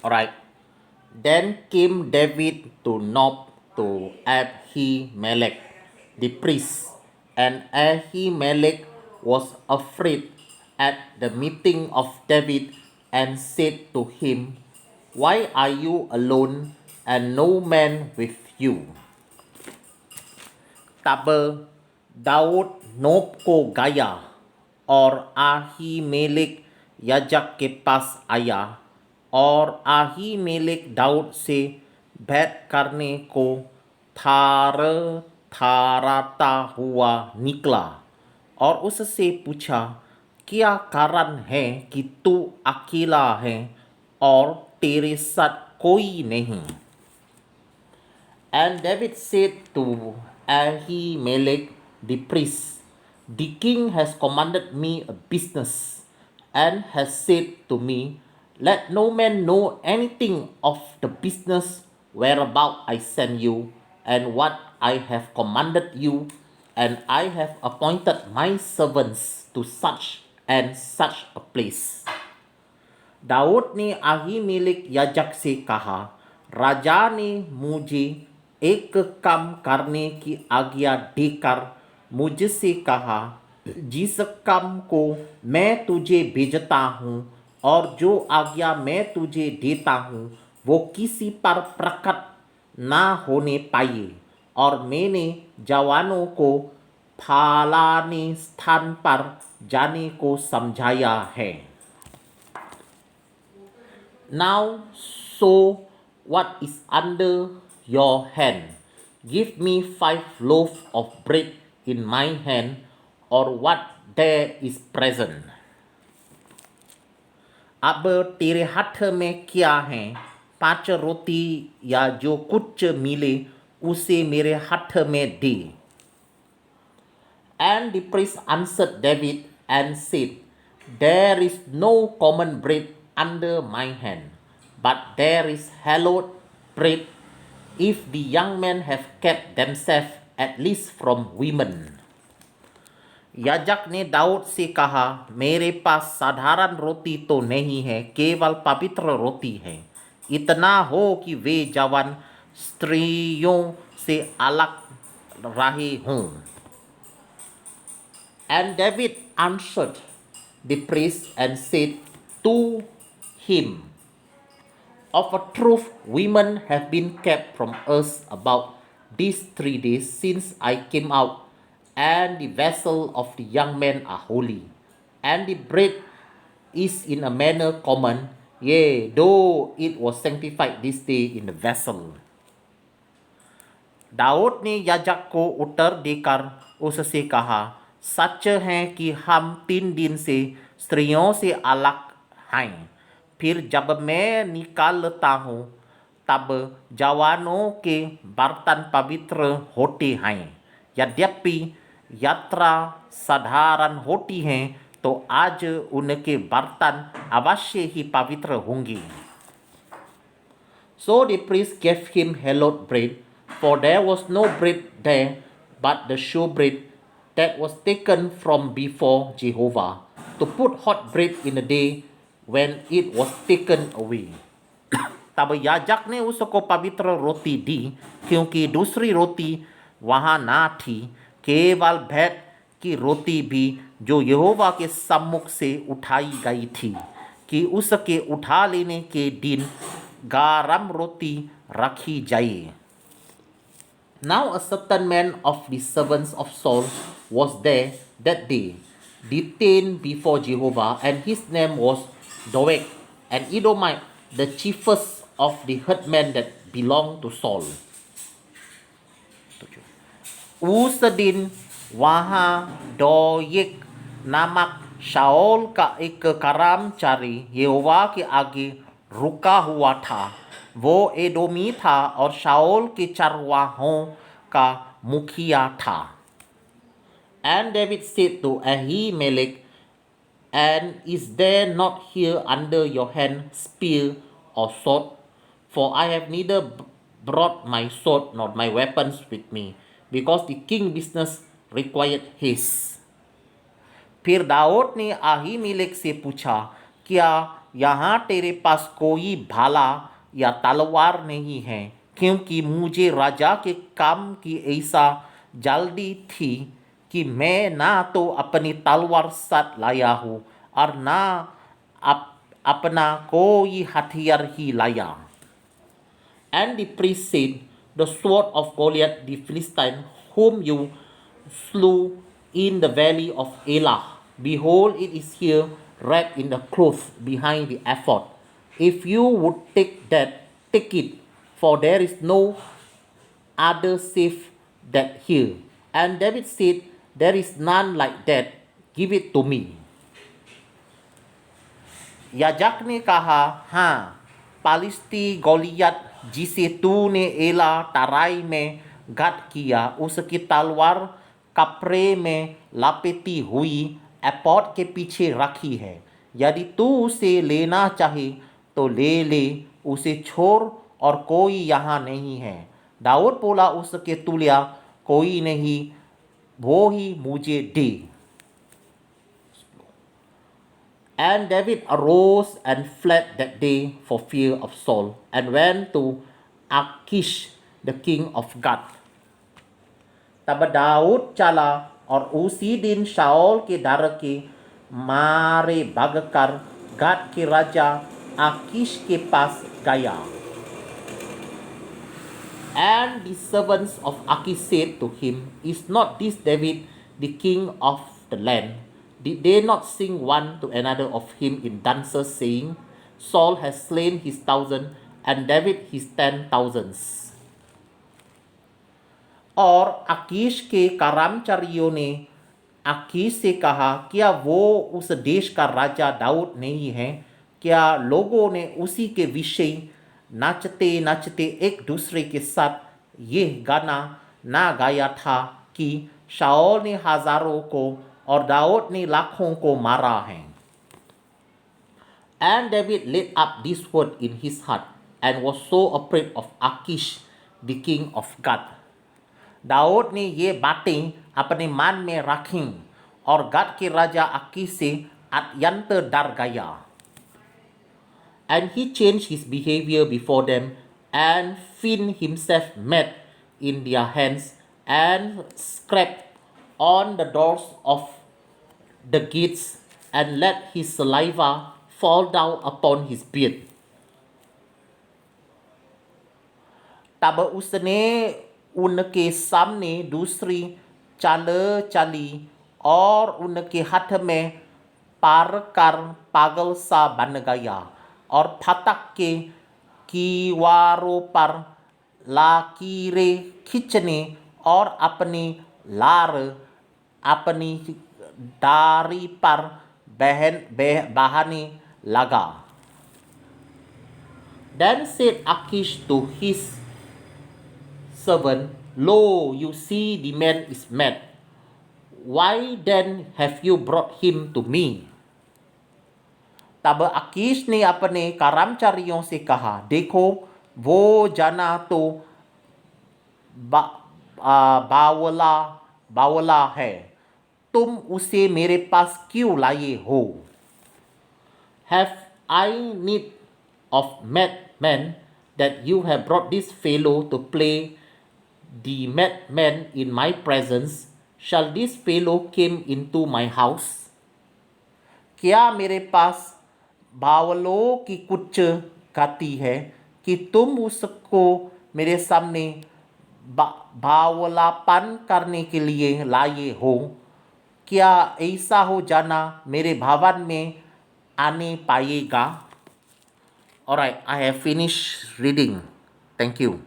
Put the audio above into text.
Alright. Then came David to Nob to Ahimelech the priest, and Ahimelech was afraid at the meeting of David and said to him, Why are you alone and no man with you? तब Dawood knob को गया और आहीमेलेक याजक के पास आया और आहीमेलेक दाऊद से भेंट करने को थार थाराता हुआ निकला और उससे पूछा, क्या कारण है कि तू अकेला है और तेरे साथ कोई नहीं? And David said to Ahimelech the priest, The king has commanded me a business, and has said to me, Let no man know anything of the business whereabout I send you, and what I have commanded you, and I have appointed my servants to such and such a place. Dawood ने अहीमेलेक याजक से कहा, राजा ने मुझे एक काम करने की आज्ञा देकर मुझसे कहा, जिस काम को मैं तुझे भेजता हूँ और जो आज्ञा मैं तुझे देता हूँ वो किसी पर प्रकट ना होने पाए। और मैंने जवानों को फलाने स्थान पर जाने को समझाया है। Now sow what is under your hand. Give me 5 loaves of bread in my hand, or what there is present. अब तेरे हाथ में क्या है? 5 रोटी या जो कुछ मिले उसे मेरे हाथ में दे। And the priest answered David and said, There is no common bread under my hand, but there is hallowed bread, if the young men have kept themselves at least from women. याजक ने दाऊद से कहा, मेरे पास साधारण रोटी तो नहीं है, केवल पवित्र रोटी है। इतना हो कि वे जवान स्त्रियों से अलग रहे हों। And David answered the priest and said to him, Of a truth, women have been kept from us about these 3 days since I came out, and the vessel of the young men are holy, and the bread is in a manner common, yea, though it was sanctified this day in the vessel. Dawood ने याजक को उत्तर देकर उससे कहा, सच है कि हम 3 दिन से स्त्रियों से अलग हैं। फिर जब मैं निकालता हूँ तब जवानों के बर्तन पवित्र होते हैं। यद्यपि यात्रा साधारण होती है तो आज उनके बर्तन अवश्य ही पवित्र होंगे। So the priest gave him hallowed bread, for there was no bread there but the showbread that was taken from before Jehovah, to put hot bread in the day when it was taken away. तब याजक ने उसको पवित्र रोटी दी, क्योंकि दूसरी रोटी वहाँ ना थी, केवल भेंट की रोटी भी जो यहोवा के सम्मुख से उठाई गई थी, कि उसके उठा लेने के दिन garam roti rakhi jaye. Now a certain man of the servants of Saul was there that day, detained before Jehovah, and his name was Doeg, an Edomite, the chiefest of the herdmen that belonged to Saul. उस दिन वहाँ दोयेक नामक शाऊल का एक कर्मचारी यहोवा के आगे रुका हुआ था। वो एदोमी था और शाऊल के चरवाहों का मुखिया था। And David said to Ahimelech, And is there not here under your hand spear or sword? For I have neither brought my sword nor my weapons with me, because the king business required haste. फिर दाऊद ने अहीमेलेक से पूछा, क्या यहाँ तेरे पास कोई भाला या तलवार नहीं है, क्योंकि मुझे राजा के काम की ऐसा जल्दी थी कि मैं ना तो अपनी तलवार साथ लाया हूँ और ना अपना कोई हथियार ही लाया। And the priest said, the sword of Goliath the Philistine, whom you slew in the valley of Elah, behold, it is here wrapped in the cloth behind the ephod. If you would take that, take it, for there is no other save that here. And David said, there is none like that, give it to me. याजक ने कहा, हाँ, पालिस्ती गोलियत जिसे तूने एला तराई में घात किया, उसकी तलवार कपड़े में लपेटी हुई एपोड के पीछे रखी है। यदि तू उसे लेना चाहे तो ले ले, उसे छोड़, और कोई यहाँ नहीं है। दाऊद बोला, उसके तुल्य कोई नहीं, वो ही मुझे दे। And David arose and fled that day for fear of Saul, and went to Achish the king of Gath. तब दाऊद चला और उसी दिन शाऊल के डर के मारे भागकर गाद के राजा आकीश के पास गया। And the servants of Achish said to him, is not this David the king of the land? Did they not sing one to another of him in dances, saying, Saul has slain his 1,000 and David his 10,000s? और आकीश के कर्मचारियों ने आकीश से कहा, क्या वो उस देश का राजा दाऊद नहीं है? क्या लोगों ने उसी के विषय नाचते नाचते एक दूसरे के साथ ये गाना ना गाया था कि शाऊल ने हजारों को और दाऊद ने लाखों को मारा है? And David laid up this word in his heart and was so afraid of Achish the king of Gath. Dawood ने ये बातें अपने मन में रखीं और गत के राजा आकीश से अत्यंत डर गया। And he changed his behavior before them and feigned himself mad in their hands and scraped on the doors of the gates and let his saliva fall down upon his beard. तब उसने उनके सामने दूसरी चाल चली और उनके हाथ में पार कर पागल सा बन गया और फाटक के कीवारों पर लकीरें खींचने और अपनी लार अपनी दाढ़ी पर बहाने लगा। Then said Achish to his servant, Lo, you see the man is mad. Why then have you brought him to me? तब आकीश ने अपने कर्मचारियों से कहा, देखो वो जाना तो बावला है, तुम उसे मेरे पास क्यों लाए हो? Have I need of madmen that you have brought this fellow to play the madman in my presence? Shall this fellow came into my house? क्या मेरे पास बावलों की कुछ गाती है कि तुम उसको मेरे सामने बावलापन करने के लिए लाए हो? क्या ऐसा हो जाना मेरे भवन में आने पाएगा? Alright, I have finished reading. Thank you.